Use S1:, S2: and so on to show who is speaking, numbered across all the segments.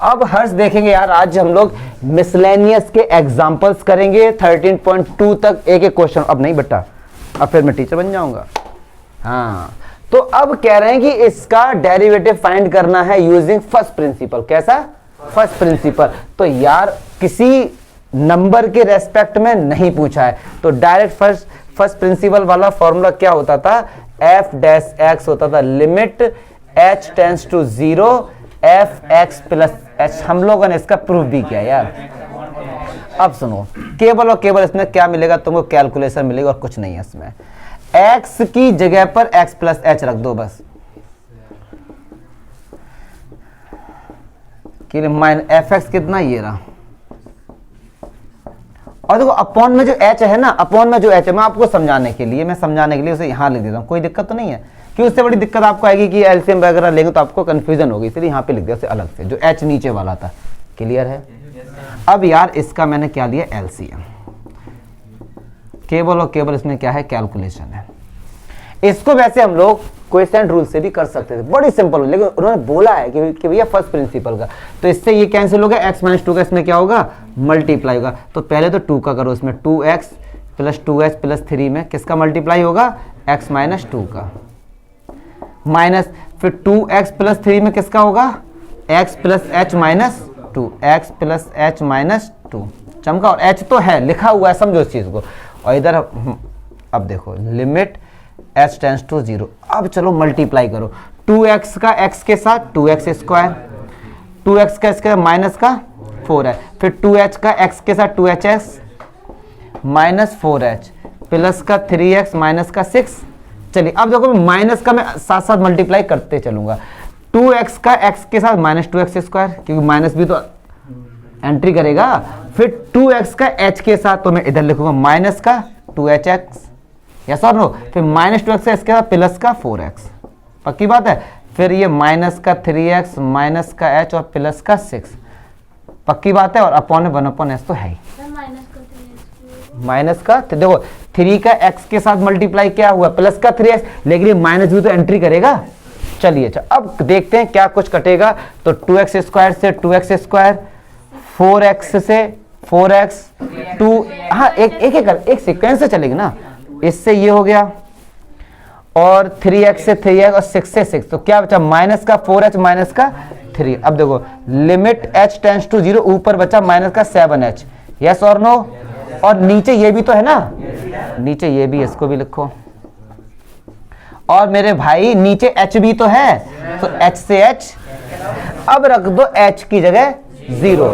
S1: अब हर्ष देखेंगे यार, आज हम लोग मिसलेनियस के एग्जांपल्स करेंगे 13.2 तक एक एक क्वेश्चन। अब नहीं बेटा, अब फिर मैं टीचर बन जाऊंगा। हाँ, तो अब कह रहे हैं कि इसका डेरिवेटिव फाइंड करना है यूजिंग फर्स्ट प्रिंसिपल। कैसा? First principle. तो यार किसी नंबर के रेस्पेक्ट में नहीं पूछा है, तो डायरेक्ट फर्स्ट प्रिंसिपल वाला फॉर्मूला क्या होता था? एफ डैश एक्स होता था, limit h tends to 0 f x plus h. हम लोगों ने इसका प्रूफ भी किया यार। अब सुनो, केवल और केवल इसमें क्या मिलेगा तुमको? कैलकुलेशन मिलेगा और कुछ नहीं है इसमें। एक्स की जगह पर एक्स प्लस एच रख दो बस, कि माइन एफ एक्स कितना ये रहा, और देखो अपॉन में जो एच है ना, अपॉन में जो एच है, मैं आपको समझाने के लिए उसे यहां लिख देता हूं, कोई दिक्कत तो नहीं है। कि उससे बड़ी दिक्कत आपको आएगी कि एलसीएम वगैरह लेंगे तो आपको कंफ्यूजन होगी, इसलिए यहां पे लिख दिया उसे अलग से, जो एच नीचे वाला था। क्लियर है? अब यार इसका मैंने क्या लिया? एलसीएम। केवल और केवल इसमें क्या है? कैलकुलेशन है। इसको वैसे हम लोग क्वेश्चन रूल से भी कर सकते थे, बड़ी सिंपल हो, लेकिन उन्होंने बोला है कि भैया फर्स्ट प्रिंसिपल का, तो इससे ये कैंसिल हो गया। x माइनस 2 का इसमें क्या होगा? मल्टीप्लाई होगा। तो पहले तो 2 का करो, इसमें 2x प्लस 2h प्लस 3 में किसका मल्टीप्लाई होगा? x माइनस 2 का, माइनस फिर 2x प्लस 3 में किसका होगा? x plus h minus 2, x plus h minus 2। चमका, और h तो है लिखा हुआ है, समझो इस चीज को। और इधर अब देखो लिमिट h टेंस टू 0। अब चलो मल्टीप्लाई करो, 2x का x के साथ 2x स्क्वायर, 2x का इसके माइनस का 4 है, फिर 2h का x के साथ 2hx माइनस 4h प्लस का 3x माइनस का 6। चलिए अब देखो माइनस का मैं साथ साथ मल्टीप्लाई करते चलूंगा। 2x का x के साथ माइनस 2x स्क्वायर, क्योंकि माइनस भी तो एंट्री करेगा। फिर 2x का h के साथ तो मैं इधर लिखूंगा माइनस का 2hx, यस और नो। फिर माइनस 2x इसके साथ प्लस का 4x, पक्की बात है। फिर ये माइनस का 3x माइनस का h और प्लस का 6, पक्की बात है। और अपॉन 1/s तो है ही। माइनस का देखो 3 का x के साथ मल्टीप्लाई क्या हुआ? प्लस का 3x, लेकिन ये माइनस भी तो एंट्री करेगा। चलिए अब देखते हैं क्या कुछ कटेगा। तो 2x स्क्वायर से 2x स्क्वायर, 4x से 4x, 2, हाँ एक सीक्वेंस से चलेगी ना। इससे ये हो गया, और 3x से 3x और 6 से 6, तो क्या बचा? माइनस का 4h माइनस का 3। अब देखो लिमिट h टेंस टू 0, ऊपर बचा माइनस का 7h, यस और नो। और नीचे ये भी तो है ना, नीचे ये भी, इसको भी लिखो। और मेरे भाई नीचे h भी तो है, तो h से h, अब रख दो h की जगह 0,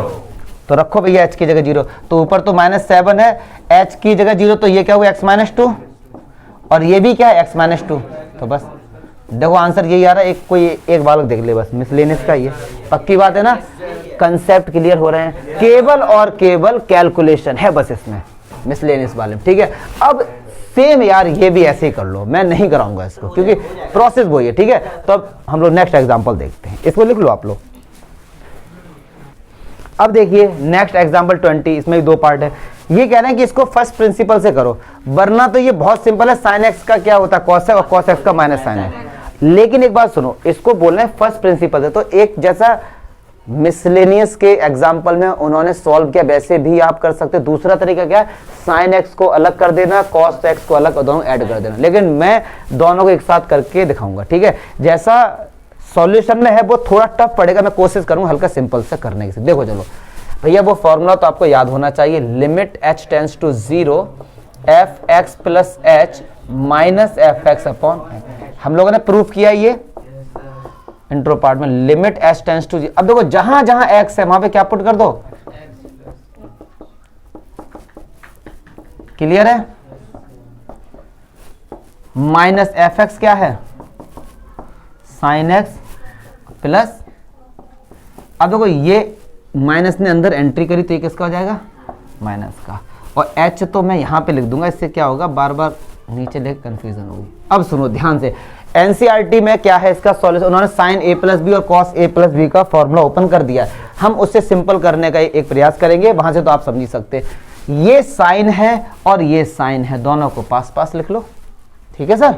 S1: तो रखो भैया h की जगह 0। तो ऊपर तो माइनस 7 है, h की जगह 0, तो ये क्या हुआ? x माइनस 2, और ये भी क्या है? x minus 2। तो बस देखो आंसर यही आ रहा है। कोई एक बार देख ले बस, मिसलेनियस का ये, पक्की बात है ना। कंसेप्ट क्लियर हो रहे हैं। केवल और केवल कैलकुलेशन है बस इसमें, मिसलेनियस वाले में, ठीक है। अब सेम यार ये भी ऐसे ही कर लो, मैं नहीं कराऊंगा इसको, क्योंकि प्रोसेस वही है, ठीक है। तो अब हम लोग नेक्स्ट एग्जाम्पल देखते हैं, इसको लिख लो आप लोग। अब देखिए नेक्स्ट एग्जाम्पल 20, इसमें भी 2 पार्ट है। ये कह रहे हैं कि इसको फर्स्ट प्रिंसिपल से करो, वरना तो ये बहुत सिंपल है। साइन एक्स का क्या होता है? कॉस है, और कॉस एक्स का माइनस साइन है। लेकिन एक बात सुनो, इसको बोलना है फर्स्ट प्रिंसिपल से, तो एक जैसा मिसलेनियस के एग्जाम्पल में उन्होंने सॉल्व किया वैसे भी आप कर सकते। दूसरा तरीका क्या है? साइन एक्स को अलग कर देना, कॉस एक्स को अलग, दोनों ऐड कर देना। लेकिन मैं दोनों को एक साथ करके दिखाऊंगा, ठीक है। जैसा सॉल्यूशन में है वो थोड़ा टफ पड़ेगा, मैं कोशिश करूंगा हल्का सिंपल से करने की। देखो चलो भैया, वो फॉर्मूला तो आपको याद होना चाहिए, limit h tends to 0 f x plus h minus f x upon. हम लोगों ने प्रूफ किया ये इंट्रो पार्ट में, लिमिट h टेंस टू 0। अब देखो जहां जहां x है वहां पे क्या पुट कर दो? क्लियर है? माइनस एफ एक्स क्या है? साइन एक्स प्लस, अब देखो ये माइनस ने अंदर एंट्री करी तो ये किसका हो जाएगा? माइनस का। और h तो मैं यहां पे लिख दूंगा, इससे क्या होगा? बार बार नीचे लिख कंफ्यूजन होगी। अब सुनो ध्यान से, एनसीईआरटी में क्या है इसका सॉल्यूशन? उन्होंने साइन ए प्लस बी और कॉस ए प्लस बी का फॉर्मूला ओपन कर दिया है। हम उससे सिंपल करने का एक प्रयास करेंगे, वहां से तो आप समझ सकते। ये साइन है और ये साइन है, दोनों को पास पास लिख लो, ठीक है सर।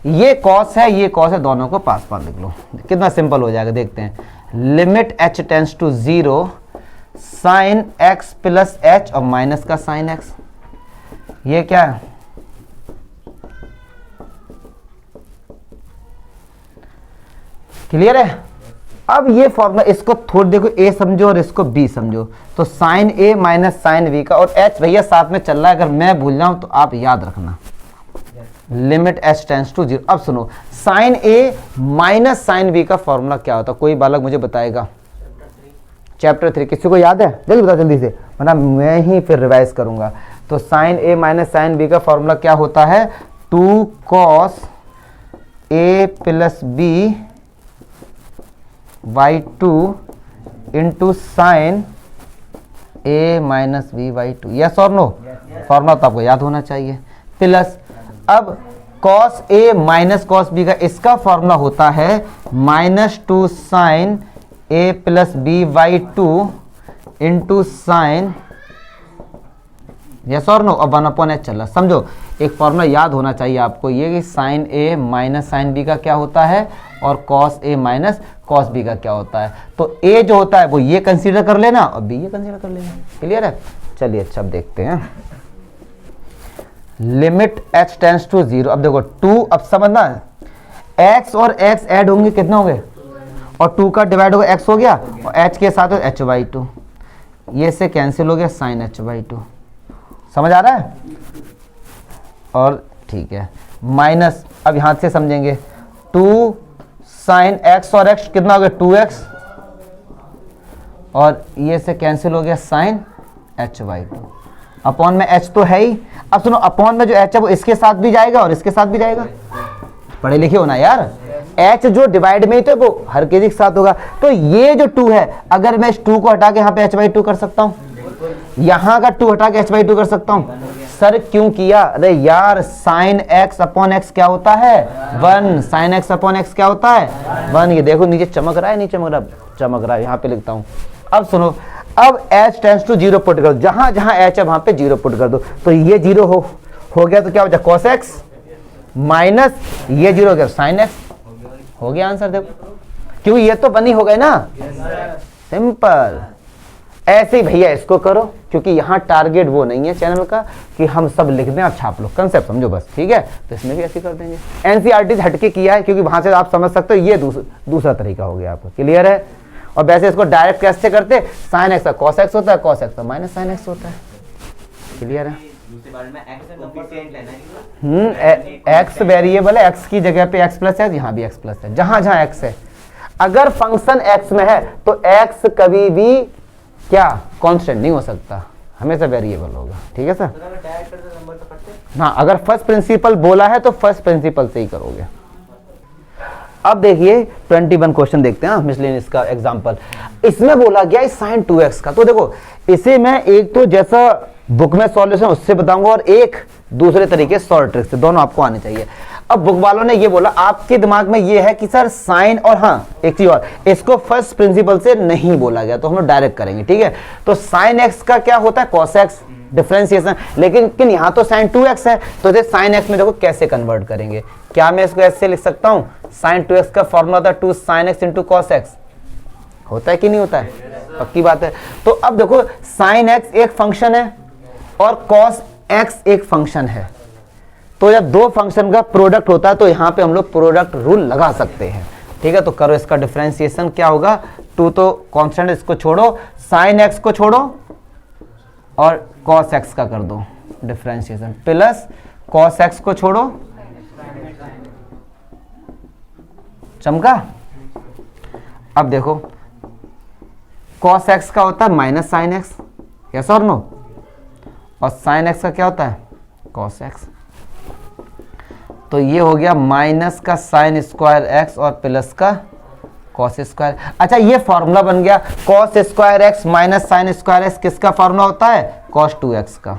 S1: ये कॉस है, ये कॉस है, दोनों को पास पास लिख लो। कितना सिंपल हो जाएगा देखते हैं। Limit h tends to 0 sine x plus h और माइनस का साइन x, ये क्या है? क्लियर है? अब ये फॉर्मूला इसको थोड़ी देखो, a समझो और इसको b समझो, तो sine a minus sine b का, और h भैया साथ में चल रहा है, अगर मैं भूल जाऊं तो आप याद रखना, लिमिट h टेंस टू 0। अब सुनो, sine a minus sine b का फॉर्मूला क्या होता है? कोई बालक मुझे बताएगा? चैप्टर 3 किसी को याद है? जल्दी बताओ जल्दी से, वरना मैं ही फिर रिवाइज करूंगा। तो sine a minus sine b का फॉर्मूला क्या होता है? 2 cos a plus b by 2 into sine a minus b by 2। Yes और नो? फॉर्मूला तो आपको याद होना चाहिए। प्लस अब cos a minus cos b का, इसका फॉर्मूला होता है -2 sine a plus b by 2 into sine, yes और नो? अब 1/h चल रहा, समझो एक फॉर्मूला याद होना चाहिए आपको, ये कि sine a minus sine b का क्या होता है और cos a minus cos b का क्या होता है। तो a जो होता है वो ये कंसीडर कर लेना और b ये कंसीडर कर लेना। क्लियर है? चलिए अच्छा अब देखते हैं, लिमिट h टेंस टू 0। अब देखो 2, अब समझना x और x ऐड होंगे, कितने होंगे? और 2 का डिवाइड होगा x हो गया, और h के साथ h बाई 2, ये से कैंसिल हो गया साइन h बाई 2। समझ आ रहा है? और ठीक है, माइनस, अब यहां से समझेंगे, 2 साइन x और x कितना हो गया? 2x, और ये से कैंसिल हो गया साइन h बाई 2। अपॉन में h तो है ही। अब सुनो, अपॉन में जो h है वो इसके साथ भी जाएगा और इसके साथ भी जाएगा। पढ़े लिखे होना यार, h जो डिवाइड में ही तो वो हर किसी के साथ होगा। तो ये जो 2 है, अगर मैं इस 2 को हटा के यहाँ पे h बाई 2 कर सकता हूँ, यहाँ का 2 हटा के h बाई 2 कर सकता हूँ। सर क्यों किया? अरे यार, साइन x अपॉन x क्या होता है? 1। साइन x अपॉन x क्या होता है? 1। ये देखो नीचे चमक रहा है, नहीं चमक रहा? चमक रहा है, यहाँ पे लिखता हूँ। अब सुनो, अब h टेंस टू 0 पुट कर दो, जहां जहां h है वहां पे 0 पुट कर दो, तो ये 0 हो गया, तो क्या हो जाए? cos x माइनस ये 0 हो गया साइन x, हो गया आंसर। देखो क्योंकि ये तो बनी हो गए ना, सिंपल। ऐसे ही भैया इसको करो, क्योंकि यहाँ टारगेट वो नहीं है चैनल का कि हम सब लिख दें और छाप लो, कंसेप्ट समझो बस, ठीक है? तो इसमें भी ऐसे कर देंगे। एनसीईआरटी से हटके किया है, क्योंकि वहां से आप समझ सकते हो, ये दूसरा तरीका हो गया आपका। क्लियर है? और वैसे इसको डायरेक्ट कैसे करते? साइन एक्स का कॉस एक्स होता है, कॉस एक्स का माइनस साइन एक्स होता है। क्लियर है? एक्स वेरिएबल है, एक्स की जगह पे एक्स प्लस है, यहाँ भी एक्स प्लस है, जहां जहां एक्स है। अगर फंक्शन एक्स में है तो एक्स कभी भी क्या कांस्टेंट नहीं हो सकता, हमेशा वेरिएबल होगा। ठीक है सर? हाँ, अगर फर्स्ट प्रिंसिपल बोला है तो फर्स्ट प्रिंसिपल से ही करोगे। अब देखिए 21 क्वेश्चन देखते हैं, मिसलेनियस का एग्जांपल। इसमें बोला गया साइन 2x का, तो देखो इसे मैं एक तो जैसा बुक में सॉल्यूशन उससे बताऊंगा और एक दूसरे तरीके शॉर्ट ट्रिक से, दोनों आपको आने चाहिए। अब बुक वालों ने ये बोला, आपके दिमाग में ये है कि सर साइन, और हाँ एक चीज और, इसको फर्स्ट प्रिंसिपल से नहीं बोला गया, तो हम लोग डायरेक्ट करेंगे। ठीक है? तो साइन एक्स का क्या होता है? Cos x, differentiation. लेकिन यहाँ तो साइन 2x है, तो इसे साइन एक्स में देखो कैसे कन्वर्ट करेंगे। क्या मैं इसको ऐसे लिख सकता हूँ? साइन 2x का फॉर्मूला होता है 2 sine x into cos x. होता है कि नहीं होता है? पक्की बात है। तो अब देखो साइन एक्स एक फंक्शन है और कॉस एक्स एक फंक्शन है, तो जब दो फंक्शन का प्रोडक्ट होता है तो यहाँ पे हम लोग प्रोडक्ट रूल लगा सकते हैं। ठीक है? तो करो इसका डिफरेंशिएशन, क्या होगा? 2 तो कांस्टेंट, इसको छोड़ो, साइन एक्स को छोड़ो और कॉस एक्स का कर दो डिफरेंशिएशन, प्लस कॉस एक्स को छोड़ो, चमका। अब देखो कॉस एक्स का होता है माइनस साइन एक्स, यस और नो? और साइन एक्स का क्या होता है? Cos x. तो ये हो गया माइनस का साइन स्क्वायर एक्स और प्लस का कॉस स्क्वायर। अच्छा, ये फॉर्मूला बन गया, cos square x minus sine square x किसका फॉर्मूला होता है? कॉस 2x का।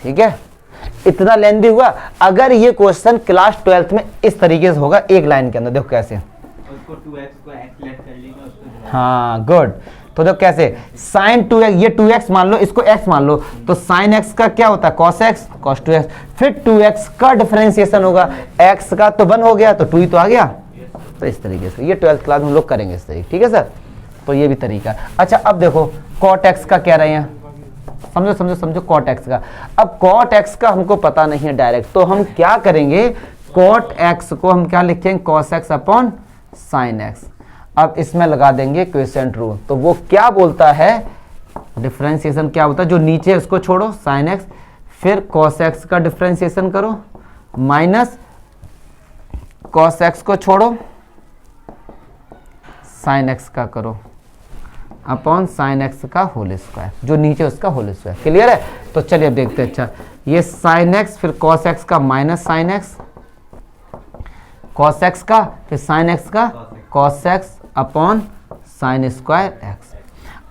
S1: ठीक है? इतना लेंदी हुआ। अगर ये क्वेश्चन क्लास 12th में इस तरीके से होगा, एक लाइन के अंदर, देखो कैसे। हाँ गुड। तो देखो कैसे, साइन 2x, ये 2x मान लो, इसको x मान लो, तो साइन x का क्या होता है? cos x, cos 2x। फिर 2x का डिफरेंशिएशन होगा, x का तो 1 हो गया तो 2 ही तो आ गया। तो इस तरीके से ये 12th क्लास में हम लोग करेंगे इस तरीके, ठीक है सर। तो ये भी तरीका। अच्छा अब देखो कॉट एक्स का कह रहे हैं, समझो समझो समझो कॉट एक्स का। अब कॉट एक्स का हमको पता नहीं है डायरेक्ट, तो हम क्या करेंगे, कॉट एक्स को हम क्या लिखेंगे, cos x upon sine x. अब इसमें लगा देंगे क्विसेंट रूल। तो वो क्या बोलता है, डिफरेंशिएशन क्या होता है, जो नीचे है उसको छोड़ो साइन एक्स, फिर कॉस एक्स का डिफरेंशिएशन करो, माइनस कॉस एक्स को छोड़ो साइन एक्स का करो, अपॉन साइन एक्स का होल स्क्वायर, जो नीचे उसका होल स्क्वायर। क्लियर है। तो चलिए अब देखते हैं। अच्छा ये साइन एक्स फिर कॉस एक्स का minus sine x, cos x का फिर साइन एक्स का cos x upon sine square x.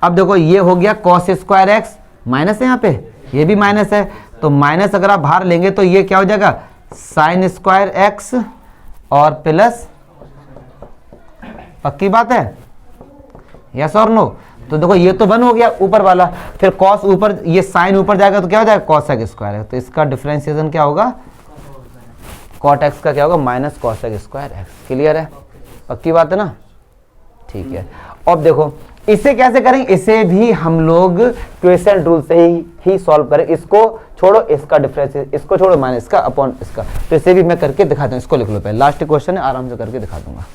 S1: अब देखो ये हो गया कॉस स्क्वायर एक्स, माइनस है यहाँ पे, ये भी माइनस है, तो माइनस अगर आप बाहर लेंगे तो ये क्या हो जाएगा, साइन स्क्वायर एक्स और प्लस, पक्की बात है, यस और नो। तो देखो ये तो 1 हो गया ऊपर वाला, फिर कॉस ऊपर, ये साइन ऊपर जाएगा तो क्या हो जाएगा, कॉस एक्स स्क्वायर है। तो इसका डिफरेंशिएशन क्या होगा, कॉट एक्स का क्या होगा, minus cos x square x. Clear है, पक्की बात है ना, ठीक है। अब देखो इसे कैसे करेंगे, इसे भी हम लोग क्विसेंट रूल से ही सॉल्व करें। इसको छोड़ो इसका डिफरेंस, इसको छोड़ो माइनस इसका अपॉन इसका। तो इसे भी मैं करके दिखाता हूँ, इसको लिख लो पहले, लास्ट क्वेश्चन है, आराम से करके दिखा दूंगा।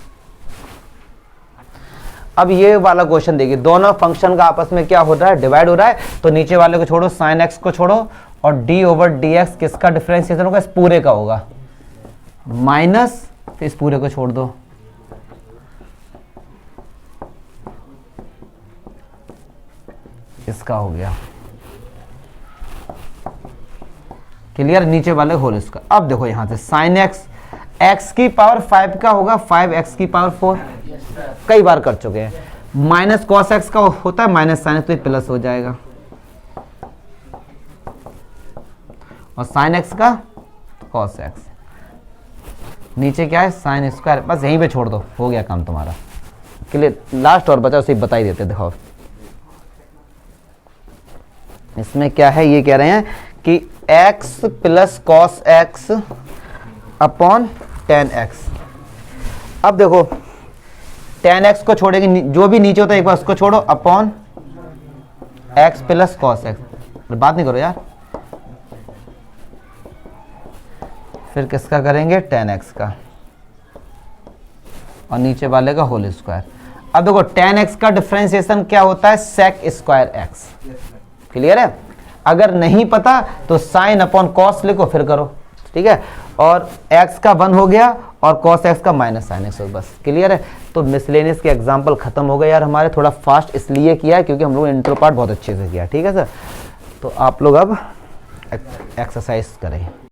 S1: अब ये वाला क्वेश्चन देखिए, दोनों फंक्शन का आपस में क्या हो रहा है, डिवाइड हो रहा है। तो नीचे वाले को छोड़ो, साइन एक्स को छोड़ो, और डी ओवर डी एक्स किसका डिफरेंशिएशन होगा, इस पूरे का होगा, माइनस फिर इस पूरे को छोड़ दो, इसका हो गया। क्लियर, नीचे वाले होल इसका। अब देखो यहां से साइन एक्स, एक्स की पावर 5 का होगा 5 एक्स की पावर 4, कई बार कर चुके हैं। माइनस कॉस एक्स का होता है माइनस साइन, तो ये प्लस हो जाएगा, और साइन एक्स का कॉस एक्स, नीचे क्या है साइन स्क्वायर, बस यहीं पे छोड़ दो, हो गया काम तुम्हारा। क्लियर, लास्ट और बचा उसे बता ही देते। देखो इसमें क्या है, ये कह रहे हैं कि x plus cos x upon ten x. अब देखो टेन एक्स को छोड़ेंगे, जो भी नीचे होता है एक बार उसको छोड़ो, upon x plus cos x. बात नहीं करो यार, फिर किसका करेंगे, टेन एक्स का, और नीचे वाले का होल स्क्वायर। अब देखो टेन एक्स का डिफरेंशिएशन क्या होता है, सेक स्क्वायर एक्स। क्लियर है, अगर नहीं पता तो साइन अपॉन कॉस लिखो फिर करो, ठीक है। और x का 1 हो गया और कॉस एक्स का माइनस साइन एक्स, बस। क्लियर है। तो मिसलेनियस के एग्जाम्पल खत्म हो गए यार हमारे, थोड़ा फास्ट इसलिए किया है क्योंकि हम लोग इंट्रो पार्ट बहुत अच्छे से किया, ठीक है सर। तो आप लोग अब एक्सरसाइज करें।